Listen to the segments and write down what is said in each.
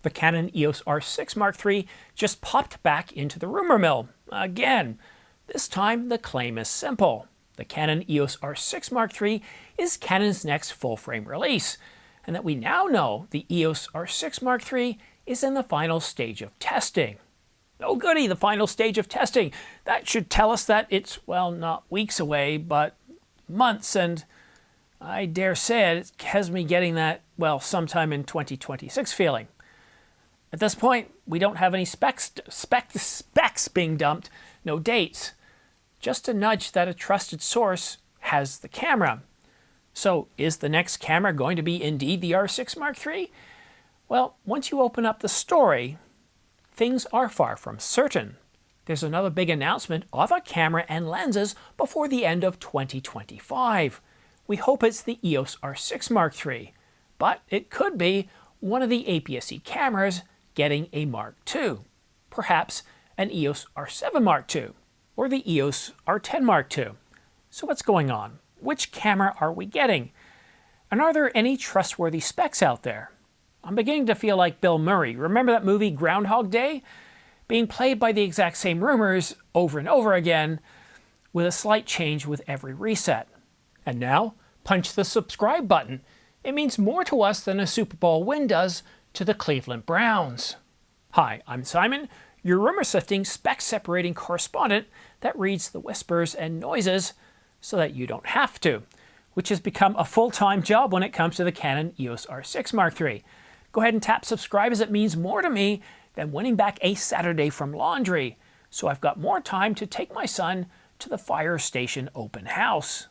The Canon EOS R6 Mark III just popped back into the rumor mill. Again, this time the claim is simple. The Canon EOS R6 Mark III is Canon's next full-frame release, and that we now know the EOS R6 Mark III is in the final stage of testing. Oh goody, the final stage of testing. That should tell us that it's, well, not weeks away, but months, and I dare say it has me getting that, well, sometime in 2026 feeling. At this point, we don't have any specs being dumped, no dates. Just a nudge that a trusted source has the camera. So is the next camera going to be indeed the R6 Mark III? Well, once you open up the story, things are far from certain. There's another big announcement of a camera and lenses before the end of 2025. We hope it's the EOS R6 Mark III, but it could be one of the APS-C cameras getting a Mark II, perhaps an EOS R7 Mark II, or the EOS R10 Mark II. So what's going on? Which camera are we getting? And are there any trustworthy specs out there? I'm beginning to feel like Bill Murray. Remember that movie Groundhog Day? Being played by the exact same rumors over and over again, with a slight change with every reset. And now, punch the subscribe button. It means more to us than a Super Bowl win does to the Cleveland Browns. Hi, I'm Simon, your rumor sifting, spec separating correspondent that reads the whispers and noises so that you don't have to, which has become a full-time job when it comes to the Canon EOS R6 Mark III. Go ahead and tap subscribe, as it means more to me than winning back a Saturday from laundry, so I've got more time to take my son to the fire station open house.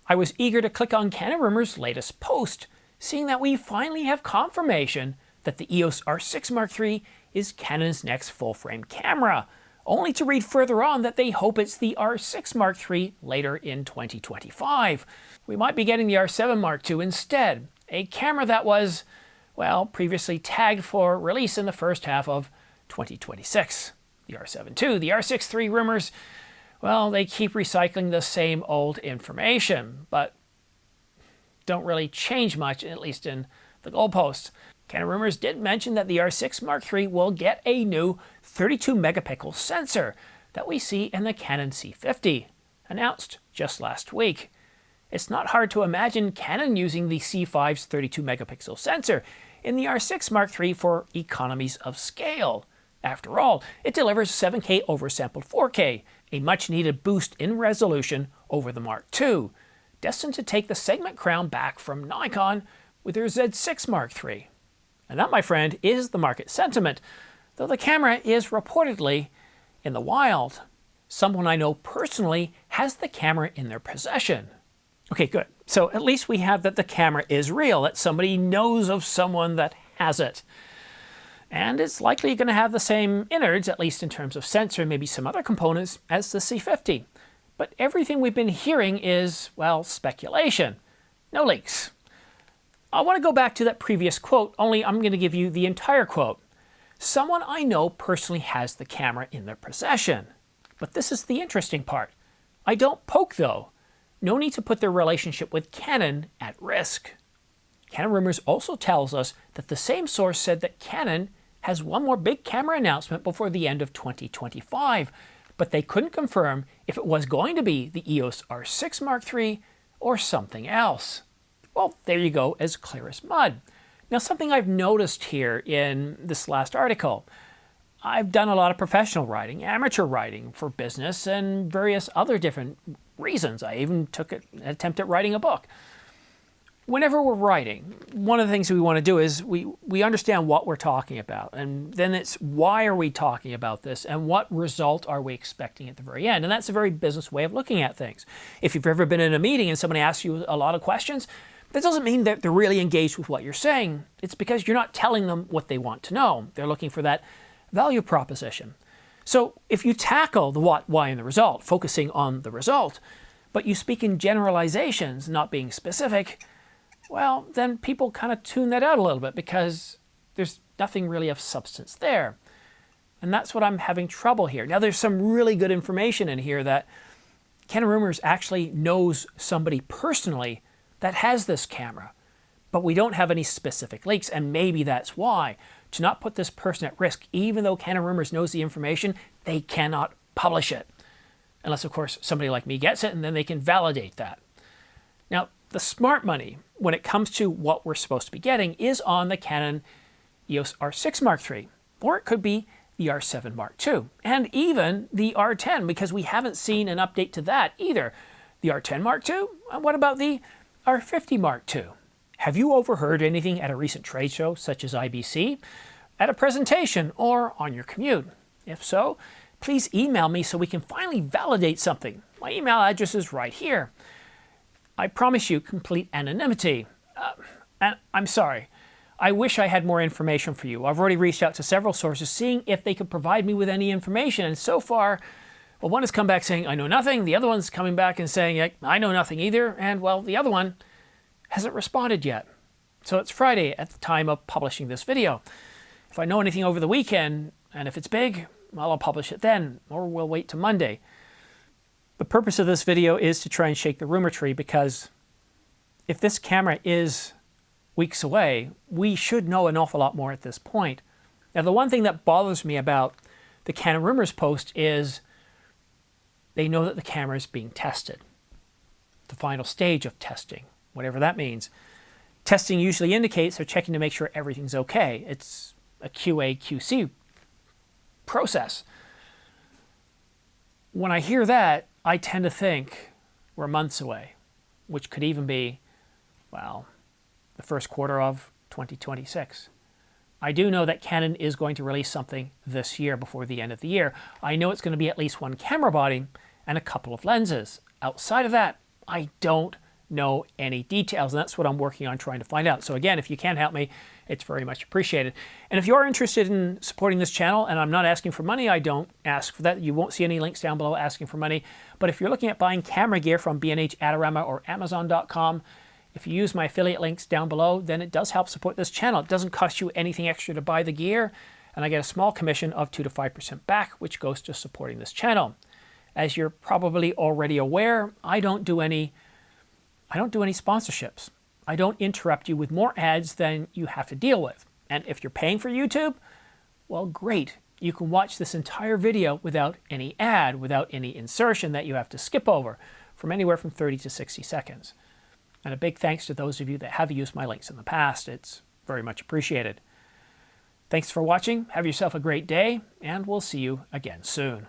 I was eager to click on Canon Rumors' latest post, seeing that we finally have confirmation that the EOS R6 Mark III is Canon's next full-frame camera, only to read further on that they hope it's the R6 Mark III later in 2025. We might be getting the R7 Mark II instead, a camera that was, well, previously tagged for release in the first half of 2026. The R7 II, the R6 III rumors, well, they keep recycling the same old information, but don't really change much, at least in the goalposts. Canon Rumors did mention that the R6 Mark III will get a new 32 megapixel sensor that we see in the Canon C50, announced just last week. It's not hard to imagine Canon using the C5's 32 megapixel sensor in the R6 Mark III for economies of scale. After all, it delivers 7K oversampled 4K, a much needed boost in resolution over the Mark II, destined to take the segment crown back from Nikon with their Z6 Mark III. And that, my friend, is the market sentiment, though the camera is reportedly in the wild. Someone I know personally has the camera in their possession. Okay, good. So at least we have that the camera is real, that somebody knows of someone that has it. And it's likely going to have the same innards, at least in terms of sensor and maybe some other components, as the C50. But everything we've been hearing is, well, speculation. No leaks. I want to go back to that previous quote, only I'm going to give you the entire quote. Someone I know personally has the camera in their possession. But this is the interesting part. I don't poke, though. No need to put their relationship with Canon at risk. Canon Rumors also tells us that the same source said that Canon has one more big camera announcement before the end of 2025, but they couldn't confirm if it was going to be the EOS R6 Mark III or something else. Well, there you go, as clear as mud. Now, something I've noticed here in this last article, I've done a lot of professional writing, amateur writing for business and various other different reasons. I even took an attempt at writing a book. Whenever we're writing, one of the things we want to do is we understand what we're talking about, and then it's why are we talking about this and what result are we expecting at the very end. And that's a very business way of looking at things. If you've ever been in a meeting and somebody asks you a lot of questions, that doesn't mean that they're really engaged with what you're saying. It's because you're not telling them what they want to know. They're looking for that value proposition. So if you tackle the what, why, and the result, focusing on the result, but you speak in generalizations, not being specific, well, then people kind of tune that out a little bit because there's nothing really of substance there. And that's what I'm having trouble here. Now, there's some really good information in here that Canon Rumors actually knows somebody personally that has this camera. but we don't have any specific leaks, and maybe that's why. To not put this person at risk, even though Canon Rumours knows the information, they cannot publish it. Unless, of course, somebody like me gets it, and then they can validate that. Now, the smart money, when it comes to what we're supposed to be getting, is on the Canon EOS R6 Mark III, or it could be the R7 Mark II, and even the R10, because we haven't seen an update to that either. The R10 Mark II? And what about the R50 Mark II? Have you overheard anything at a recent trade show, such as IBC, at a presentation, or on your commute? If so, please email me so we can finally validate something. My email address is right here. I promise you complete anonymity. And I'm sorry. I wish I had more information for you. I've already reached out to several sources seeing if they could provide me with any information. And so far, well, one has come back saying, I know nothing. The other one's coming back and saying, I know nothing either. And, well, the other one hasn't responded yet. So it's Friday at the time of publishing this video. If I know anything over the weekend, and if it's big, well, I'll publish it then, or we'll wait till Monday. The purpose of this video is to try and shake the rumor tree, because if this camera is weeks away, we should know an awful lot more at this point. Now, the one thing that bothers me about the Canon Rumours post is they know that the camera is being tested. The final stage of testing, whatever that means. Testing usually indicates they're checking to make sure everything's okay. It's a QA/QC process. When I hear that, I tend to think we're months away, which could even be, well, the first quarter of 2026. I do know that Canon is going to release something this year before the end of the year. I know it's going to be at least one camera body and a couple of lenses. Outside of that, I don't know any details, and that's what I'm working on trying to find out. So again, if you can help me, it's very much appreciated. And if you're interested in supporting this channel, and I'm not asking for money, I don't ask for that. You won't see any links down below asking for money. But if you're looking at buying camera gear from B&H, Adorama, or Amazon.com, if you use my affiliate links down below, then it does help support this channel. It doesn't cost you anything extra to buy the gear, and I get a small commission of 2 to 5% back, which goes to supporting this channel. As you're probably already aware, I don't do any sponsorships. I don't interrupt you with more ads than you have to deal with. And if you're paying for YouTube, well, great. You can watch this entire video without any ad, without any insertion that you have to skip over, from anywhere from 30 to 60 seconds. And a big thanks to those of you that have used my links in the past. It's very much appreciated. Thanks for watching. Have yourself a great day, and we'll see you again soon.